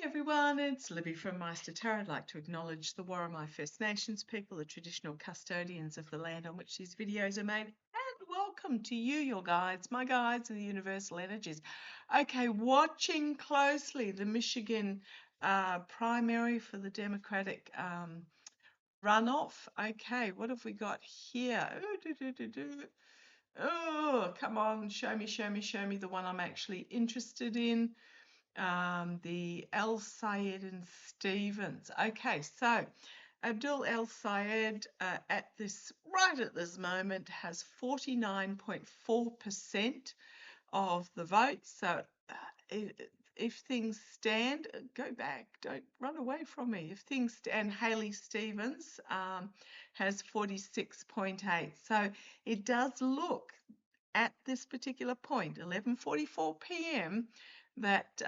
Everyone, it's Libby from maighstirtarot. I'd like to acknowledge the Worimi First Nations people, the traditional custodians of the land on which these videos are made, and welcome to you, your guides, my guides of the universal energies. Okay, watching closely the Michigan primary for the Democratic runoff. Okay, what have we got here? Oh, come on, show me the one I'm actually interested in. The El Sayed and Stevens. Okay, so Abdul El Sayed right at this moment has 49.4% of the vote. So if things stand, go back, don't run away from me. If things stand, Haley Stevens has 46.8. So it does look at this particular point, 11:44 p.m., that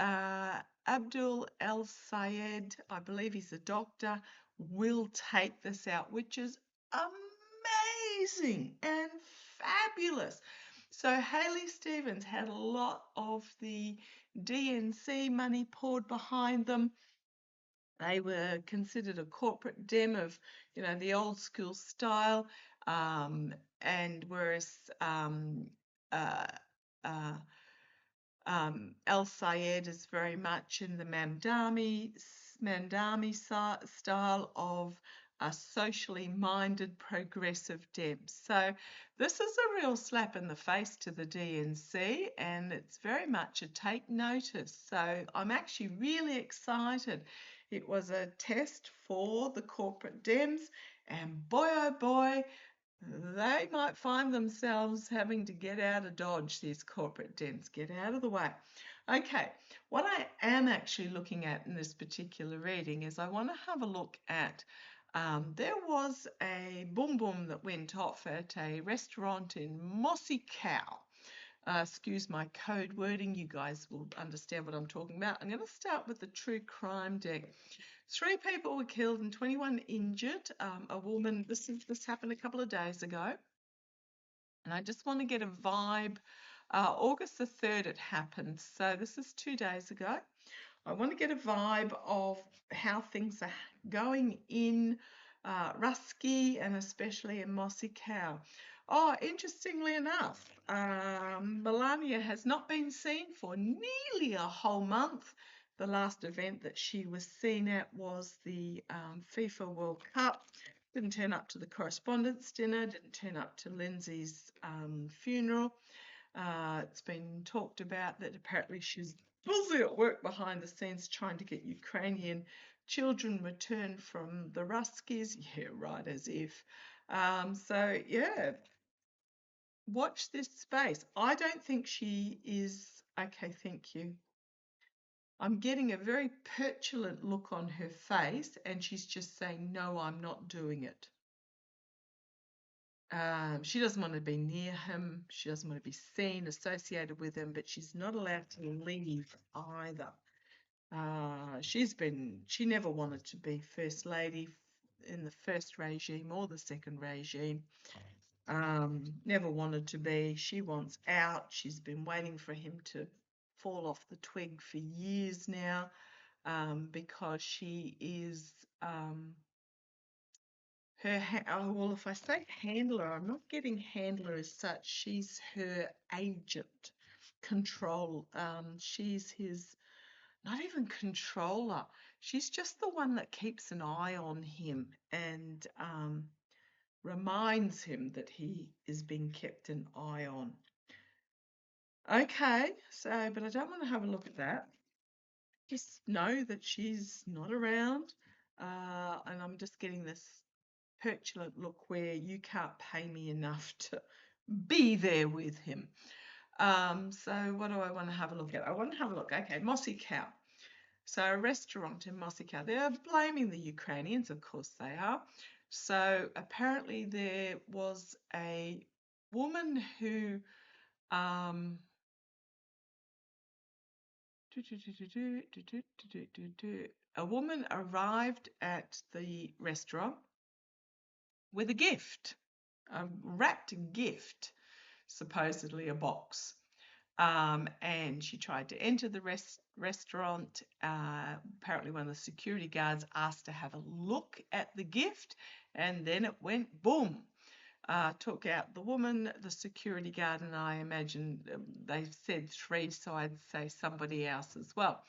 Abdul El Sayed, I believe he's a doctor, will take this out, which is amazing and fabulous. So Haley Stevens had a lot of the DNC money poured behind them. They were considered a corporate dem of, the old school style, and whereas El Sayed is very much in the Mandami style of a socially minded progressive dem. So this is a real slap in the face to the DNC, and it's very much a take notice. So I'm actually really excited. It was a test for the corporate dems, and boy oh boy, they might find themselves having to get out of Dodge, these corporate dems, get out of the way. Okay, what I am actually looking at in this particular reading is I want to have a look at, there was a boom that went off at a restaurant in Mossycow. Excuse my code wording, you guys will understand what I'm talking about. I'm going to start with the true crime deck. 3 people were killed and 21 injured. A woman, this happened a couple of days ago. And I just want to get a vibe. August the 3rd it happened. So this is 2 days ago. I want to get a vibe of how things are going in Rusky and especially in Mossycow. Oh, interestingly enough, Melania has not been seen for nearly a whole month. The last event that she was seen at was the FIFA World Cup. Didn't turn up to the correspondence dinner, didn't turn up to Lindsay's funeral. It's been talked about that apparently she's busy at work behind the scenes trying to get Ukrainian children returned from the Ruskies. Yeah, right, as if. So, yeah, watch this space. I don't think she is... Okay, thank you. I'm getting a very petulant look on her face, and she's just saying, no, I'm not doing it. She doesn't want to be near him. She doesn't want to be seen, associated with him, but she's not allowed to leave either. She never wanted to be First Lady in the first regime or the second regime. Never wanted to be. She wants out. She's been waiting for him to fall off the twig for years now, because she is well, if I say handler, I'm not getting handler as such. She's her agent, she's his, not even controller. She's just the one that keeps an eye on him and reminds him that he is being kept an eye on. Okay, so, but I don't want to have a look at that. Just know that she's not around, and I'm just getting this petulant look where you can't pay me enough to be there with him. So what do I want to have a look at? I want to have a look. Okay, Mossycow. So a restaurant in Mossycow. They're blaming the Ukrainians, of course they are. So apparently there was a woman who a woman arrived at the restaurant with a gift, a wrapped gift, supposedly a box. and she tried to enter the restaurant. Apparently, one of the security guards asked to have a look at the gift, and then it went boom. Took out the woman, the security guard, and I imagine they said 3, so I'd say somebody else as well.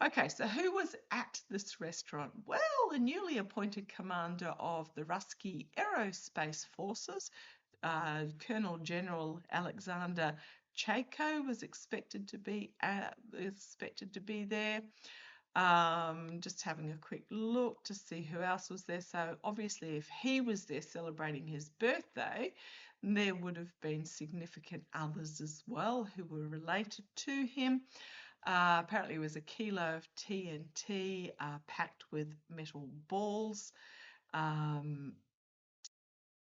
Okay, so who was at this restaurant? Well, the newly appointed commander of the Ruski Aerospace Forces, Colonel General Alexander Chaco, was expected to be there. Just having a quick look to see who else was there. So obviously, if he was there celebrating his birthday, there would have been significant others as well who were related to him. Apparently, it was a kilo of TNT packed with metal balls. And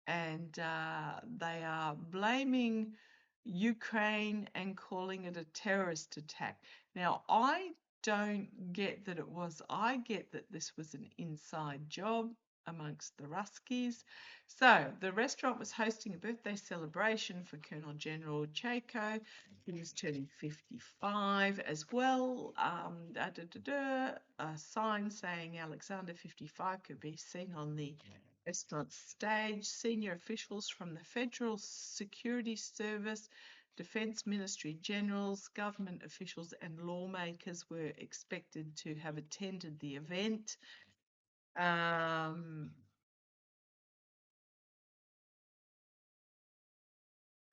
they are blaming Ukraine and calling it a terrorist attack. Now, I don't get that it was. I get that this was an inside job amongst the Ruskies. So the restaurant was hosting a birthday celebration for Colonel General Chaco. He was turning 55 as well. A sign saying Alexander 55 could be seen on the restaurant stage. Senior officials from the Federal Security Service, Defence Ministry generals, government officials and lawmakers were expected to have attended the event.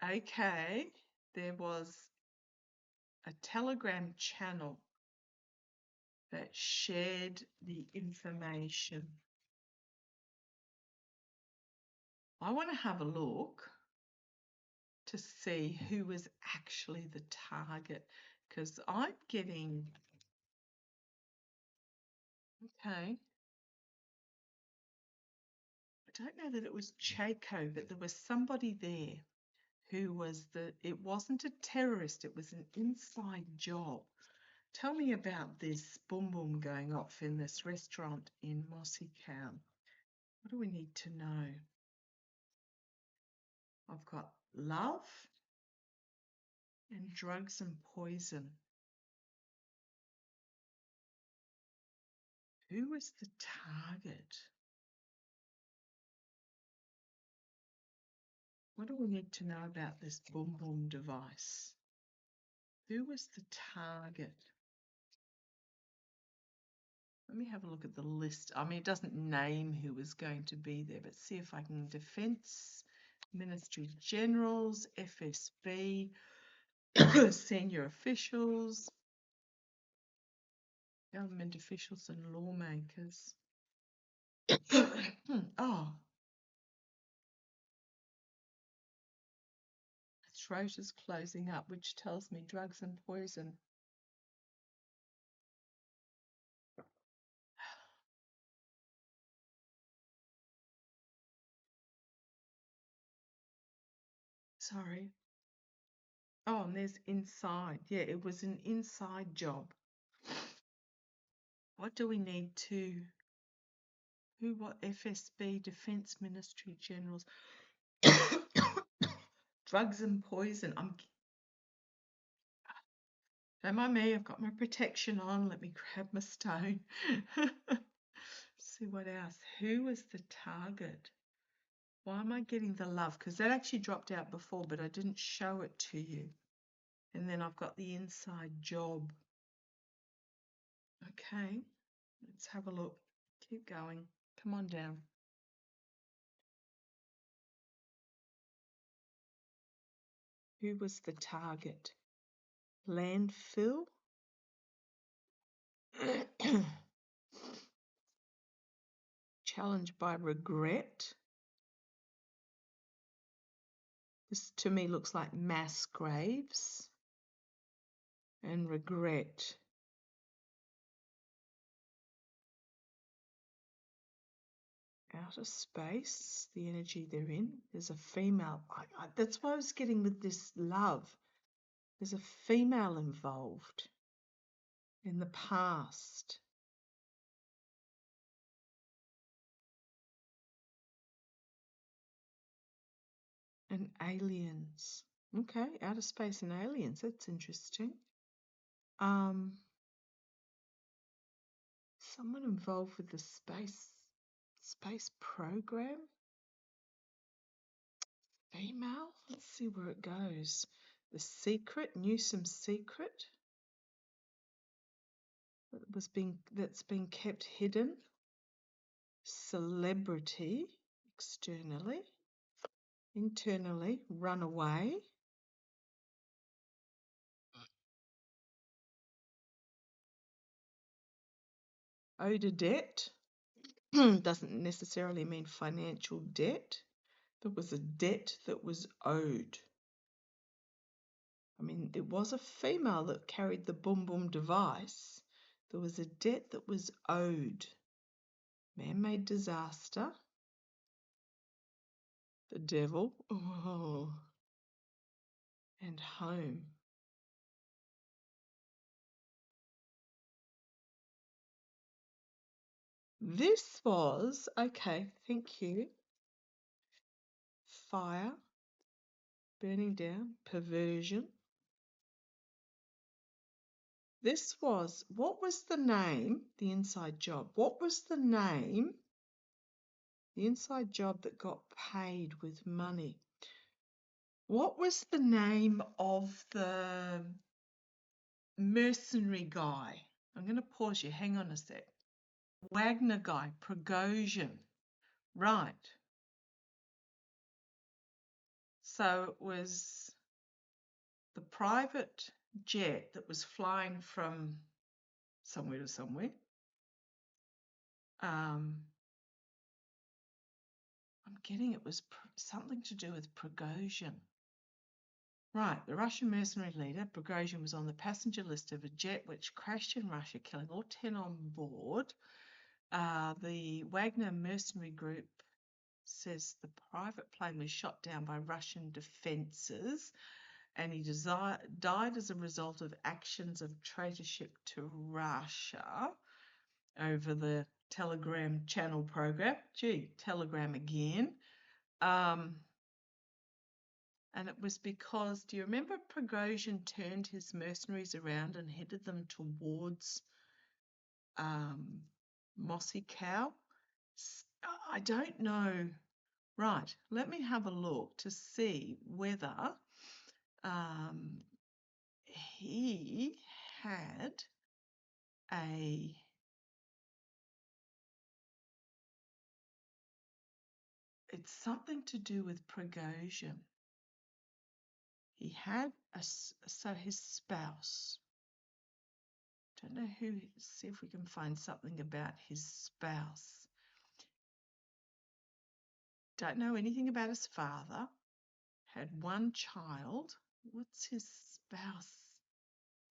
Okay, there was a Telegram channel that shared the information. I want to have a look to see who was actually the target, because I'm getting, okay, I don't know that it was Chaco, but there was somebody there who was it wasn't a terrorist, it was an inside job. Tell me about this boom boom going off in this restaurant in Mossycow. What do we need to know? I've got love and drugs and poison. Who was the target? What do we need to know about this boom boom device? Who was the target? Let me have a look at the list. I mean, it doesn't name who was going to be there, but see if I can. Defence Ministry generals, FSB, senior officials, government officials and lawmakers. Oh, my throat is closing up, which tells me drugs and poison. Sorry. Oh, and there's inside. Yeah, it was an inside job. What do we need to... What? FSB, Defence Ministry generals. Drugs and poison. Don't mind me, I've got my protection on. Let me grab my stone. See what else. Who was the target? Why am I getting the love? Because that actually dropped out before, but I didn't show it to you. And then I've got the inside job. Okay, let's have a look. Keep going. Come on down. Who was the target? Landfill? Challenged by regret? This to me looks like mass graves and regret. Outer space, the energy they're in. There's a female. That's what I was getting with this love. There's a female involved in the past. And aliens. Okay, outer space and aliens. That's interesting. Someone involved with the space program. Female. Let's see where it goes. The Secret. Newsom's Secret. That's been kept hidden. Celebrity. Externally. Internally. Runaway. Owed a debt. Doesn't necessarily mean financial debt. There was a debt that was owed. I mean, it was a female that carried the bombom device. There was a debt that was owed. Man-made disaster. The devil. Oh. And home. This was, okay, thank you. Fire. Burning down. Perversion. This was, what was the name? The inside job. What was the name? The inside job that got paid with money. What was the name of the mercenary guy? I'm going to pause you. Hang on a sec. Wagner guy, Prigozhin. Right. So it was the private jet that was flying from somewhere to somewhere. I'm getting it was something to do with Prigozhin. Right, the Russian mercenary leader, Prigozhin, was on the passenger list of a jet which crashed in Russia, killing all 10 on board. The Wagner mercenary group says the private plane was shot down by Russian defences and he died as a result of actions of traitorship to Russia over the Telegram channel program. Gee, Telegram again. And it was because, do you remember Prigozhin turned his mercenaries around and headed them towards Mossycow? I don't know. Right, let me have a look to see whether he had it's something to do with Prigozhin. He had his spouse. Don't know who. See if we can find something about his spouse. Don't know anything about his father. Had one child. What's his spouse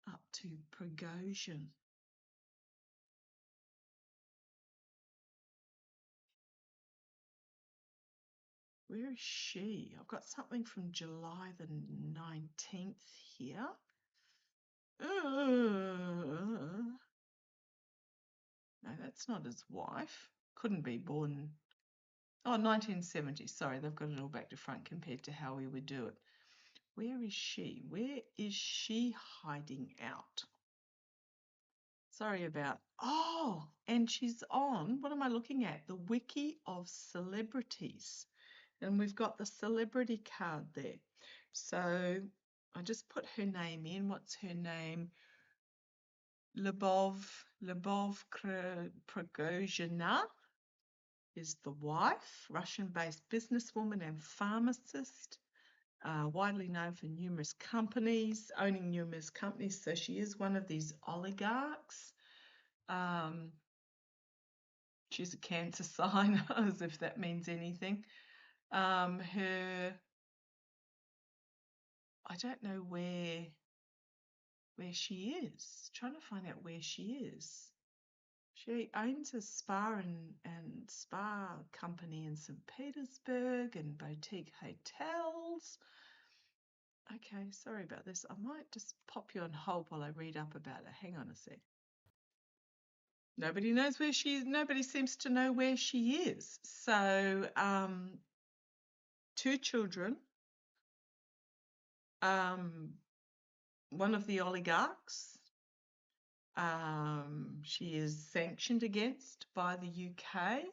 up to? Prigozhin. Where is she? I've got something from July the 19th here. No, that's not his wife. Couldn't be born. Oh, 1970. Sorry, they've got it all back to front compared to how we would do it. Where is she? Where is she hiding out? Sorry about. Oh, and she's on. What am I looking at? The Wiki of Celebrities. And we've got the celebrity card there. So I just put her name in. What's her name? Lyubov Prigozhina is the wife, Russian-based businesswoman and pharmacist, widely known for numerous companies, owning numerous companies. So she is one of these oligarchs. She's a Cancer sign, as if that means anything. I don't know where she is. Trying to find out where she is. She owns a spa and spa company in St. Petersburg and boutique hotels. Okay, sorry about this. I might just pop you on hold while I read up about it. Hang on a sec. Nobody knows where she is. Nobody seems to know where she is. So, 2 children, one of the oligarchs. She is sanctioned against by the UK.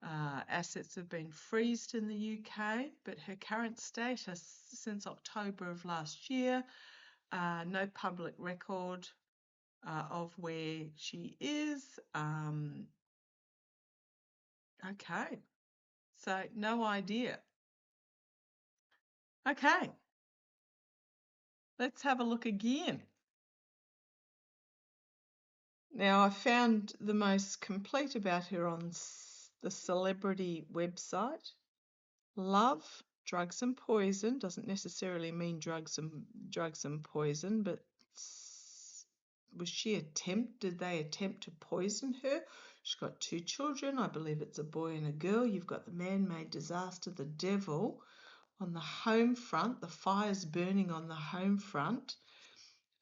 Assets have been freezed in the UK, but her current status since October of last year, no public record of where she is. Okay, so no idea. Okay, let's have a look again. Now, I found the most complete about her on the celebrity website. Love, drugs and poison doesn't necessarily mean drugs and poison, but did they attempt to poison her? She's got 2 children. I believe it's a boy and a girl. You've got the man-made disaster, the devil. On the home front, the fire's burning on the home front.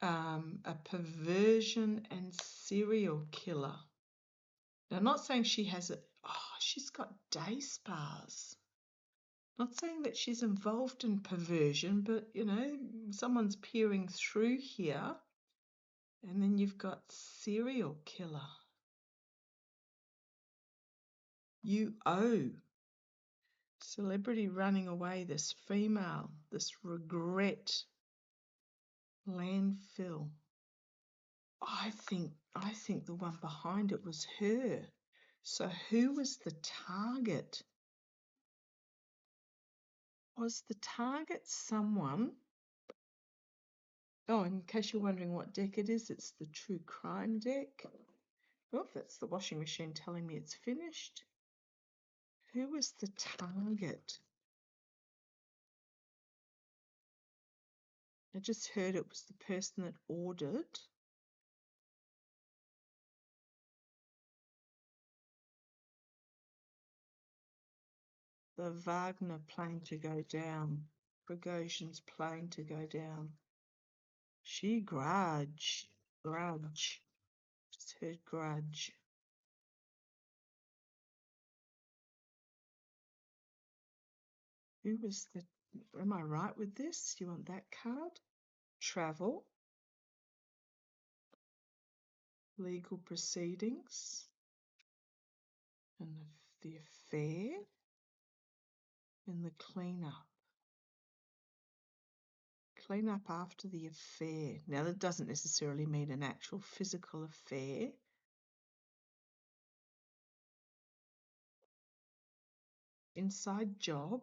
A perversion and serial killer. Now, I'm not saying she has she's got day spas. Not saying that she's involved in perversion, but, someone's peering through here. And then you've got serial killer. Celebrity running away, this female, this regret, landfill. I think the one behind it was her. So who was the target? Was the target someone? Oh, in case you're wondering what deck it is, it's the True Crime deck. Oh, that's the washing machine telling me it's finished. Who was the target? I just heard it was the person that ordered. The Wagner plane to go down. Prigozhin's plane to go down. She grudge. Just heard grudge. Who was the... Am I right with this? You want that card? Travel. Legal proceedings. And the affair. And the clean-up. Clean up after the affair. Now, that doesn't necessarily mean an actual physical affair. Inside job.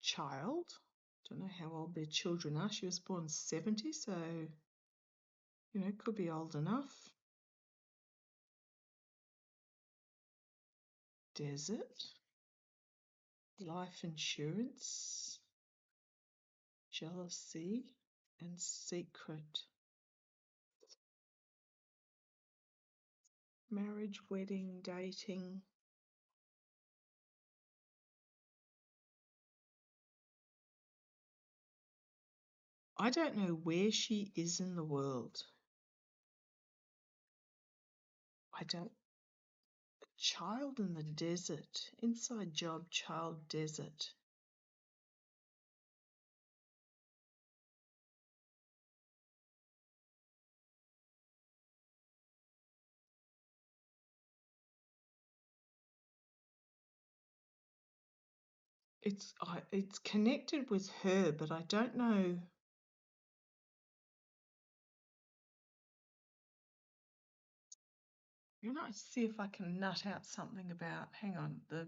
Child. Don't know how old their children are. She was born 70, so, could be old enough. Desert. Life insurance. Jealousy and secret. Marriage, wedding, dating. I don't know where she is in the world. Child in the desert. Inside job, child, desert. It's connected with her, but I don't know. See if I can nut out something about, hang on, the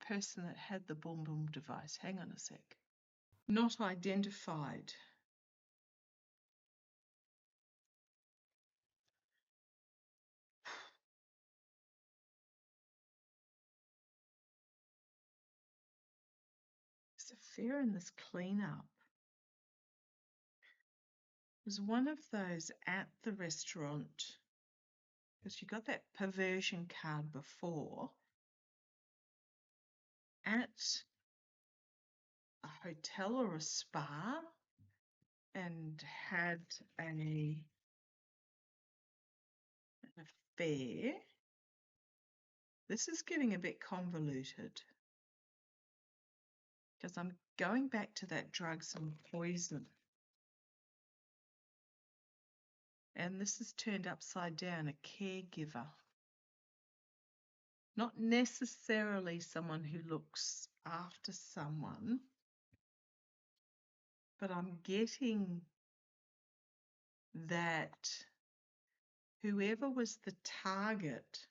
person that had the bombom device. Hang on a sec. Not identified. There's a fair in this cleanup. It was one of those at the restaurant, because you got that perversion card before, at a hotel or a spa, and had an affair. This is getting a bit convoluted. because I'm going back to that drugs and poison. And this is turned upside down, a caregiver. Not necessarily someone who looks after someone, but I'm getting that whoever was the target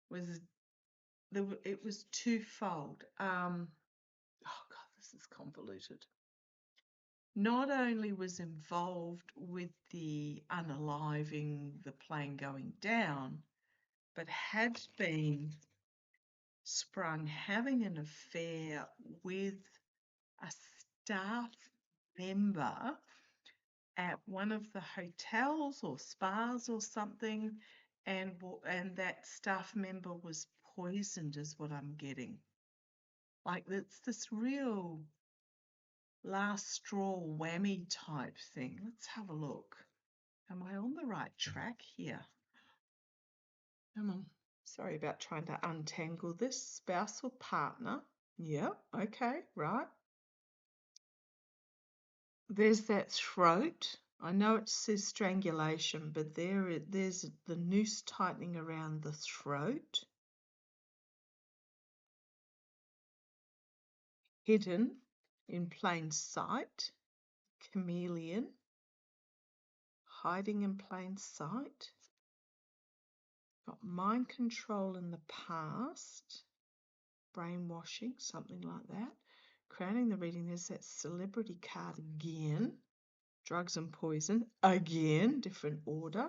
was, it was twofold. Oh God, this is convoluted. Not only was involved with the unaliving, the plane going down, but had been sprung having an affair with a staff member at one of the hotels or spas or something, and that staff member was poisoned, is what I'm getting. Like, it's this real last straw whammy type thing. Let's have a look. Am I on the right track here? Come on. Sorry about trying to untangle this. Spouse or partner. Yeah, okay, right. There's that throat. I know it says strangulation, but there's the noose tightening around the throat. Hidden in plain sight. Chameleon. Hiding in plain sight. Got mind control in the past. Brainwashing, something like that. Crowning the reading, there's that celebrity card again. Drugs and poison, again, different order.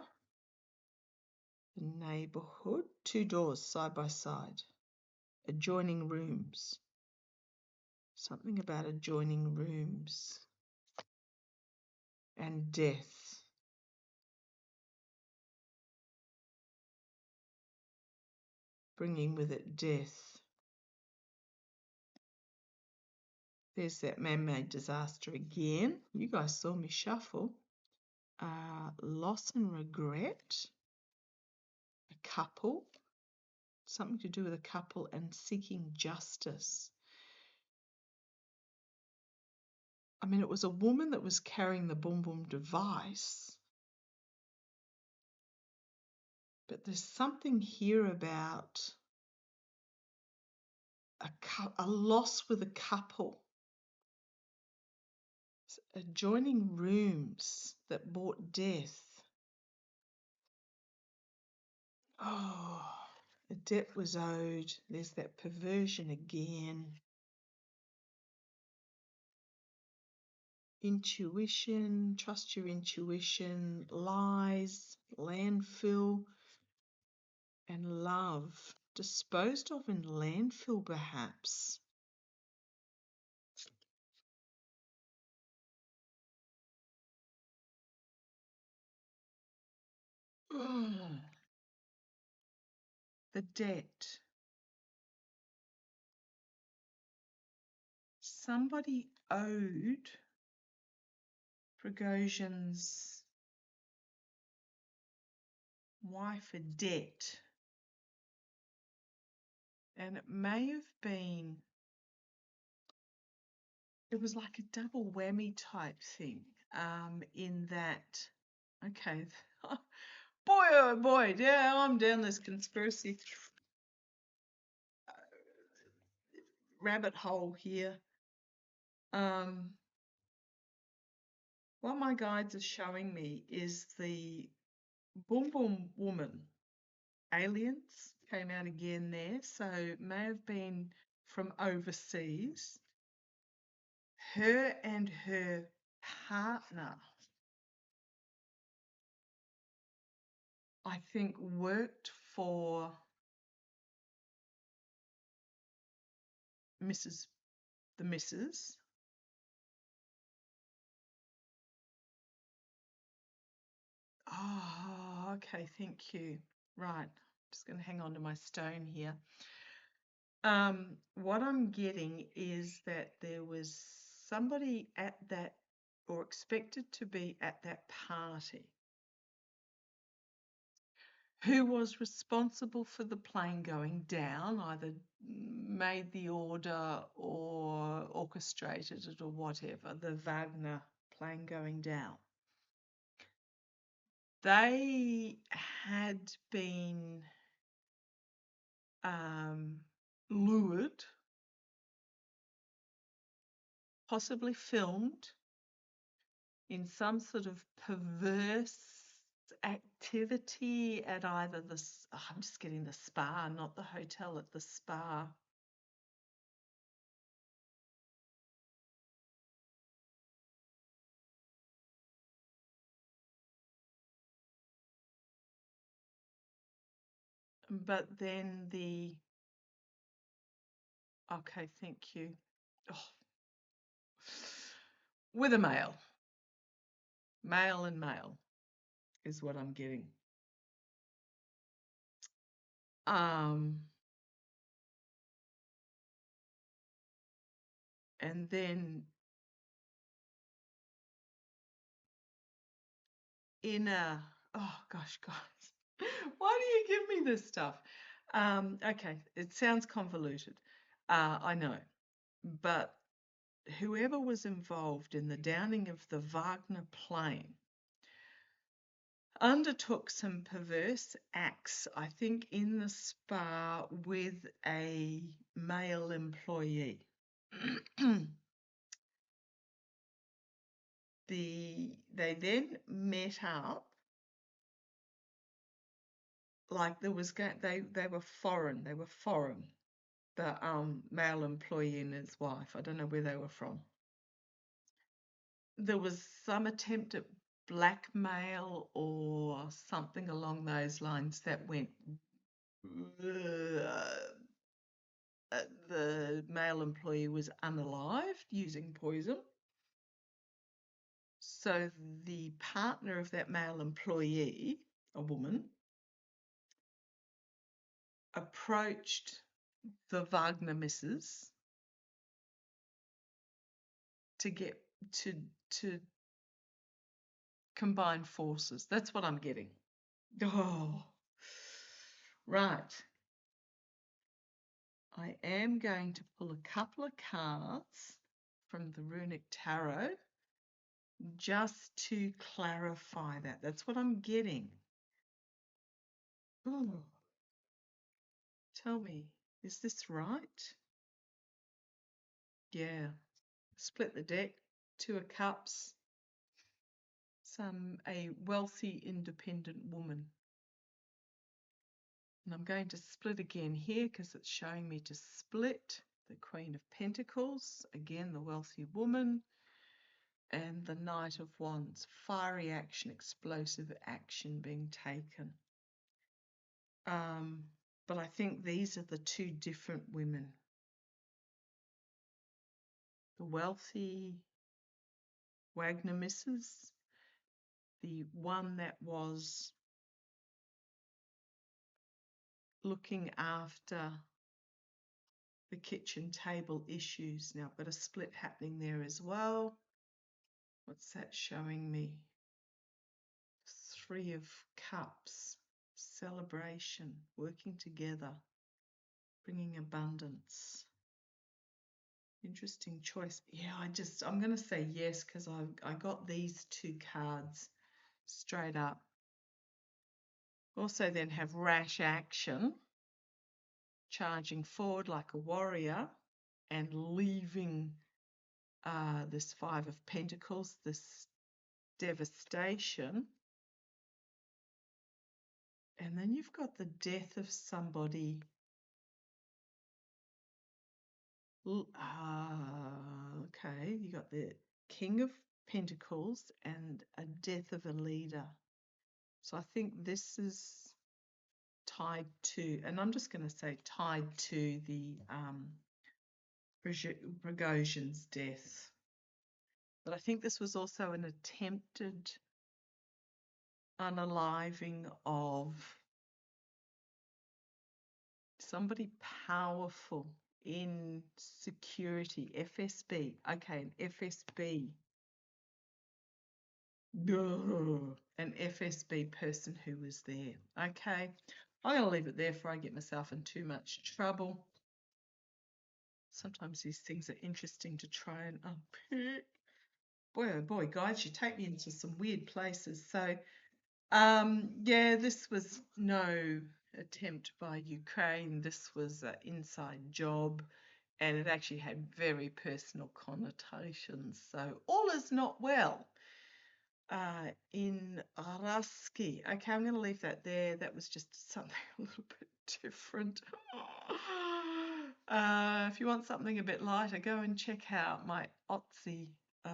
The neighbourhood, 2 doors side by side. Adjoining rooms. Something about adjoining rooms. And death. Bringing with it death. There's that man-made disaster again. You guys saw me shuffle. Loss and regret. A couple. Something to do with a couple and seeking justice. I mean, it was a woman that was carrying the bombom device. But there's something here about a loss with a couple. Adjoining rooms that brought death. Oh, a debt was owed. There's that perversion again. Intuition, trust your intuition, lies, landfill, and love. Disposed of in landfill, perhaps. The debt. Somebody owed Prigozhin's wife a debt. And it may have been, it was like a double whammy type thing, in that, okay, boy, oh boy, yeah, I'm down this conspiracy rabbit hole here. What my guides are showing me is the Boom Boom Woman. Aliens came out again there, so it may have been from overseas. Her and her partner, I think, worked for the Mrs. Oh, okay, thank you. Right, just going to hang on to my stone here. What I'm getting is that there was somebody at that, or expected to be at that party, who was responsible for the plane going down, either made the order or orchestrated it or whatever, the Wagner plane going down. They had been lured, possibly filmed in some sort of perverse activity at either the, I'm just getting the spa, not the hotel, at the spa. But then okay, thank you. Oh, with a male. Male and male is what I'm getting. And then oh gosh, guys, why do you give me this stuff? Okay, it sounds convoluted. I know, but whoever was involved in the downing of the Wagner plane undertook some perverse acts, I think, in the spa with a male employee. They then met up, like there was they were foreign. They were foreign. The male employee and his wife. I don't know where they were from. There was some attempt at blackmail or something along those lines that went. The male employee was unalived using poison. So the partner of that male employee, a woman, approached the Wagner missus to get to combine forces. That's what I'm getting. Oh, right. I am going to pull a couple of cards from the Runic Tarot just to clarify that. That's what I'm getting. Ooh. Tell me, is this right? Yeah. Split the deck. Two of Cups. A wealthy, independent woman. And I'm going to split again here because it's showing me to split. The Queen of Pentacles, again the wealthy woman, and the Knight of Wands, fiery action, explosive action being taken. But I think these are the two different women. The wealthy Wagner missus, the one that was looking after the kitchen table issues. Now I've got a split happening there as well. What's that showing me? Three of Cups, celebration, working together, bringing abundance. Interesting choice. Yeah, I'm going to say yes because I got these two cards straight up. Also then have rash action, charging forward like a warrior and leaving this Five of Pentacles, this devastation. And then you've got the death of somebody. Okay, you got the King of Pentacles and a death of a leader. So I think this is tied to, and I'm just going to say tied to the Prigozhin's death. But I think this was also an attempted unaliving of somebody powerful in security, FSB. Okay, an FSB an FSB person who was there. Okay, I'm going to leave it there before I get myself in too much trouble. Sometimes these things are interesting to try and unpick. Boy, oh boy, guys, you take me into some weird places. So, yeah, this was no attempt by Ukraine. This was an inside job, and it actually had very personal connotations. So, all is not well in Araski. Okay, I'm going to leave that there. That was just something a little bit different. If you want something a bit lighter, go and check out my Otzi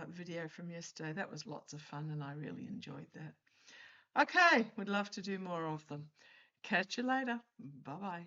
video from yesterday. That was lots of fun and I really enjoyed that. Okay, would love to do more of them. Catch you later. Bye bye.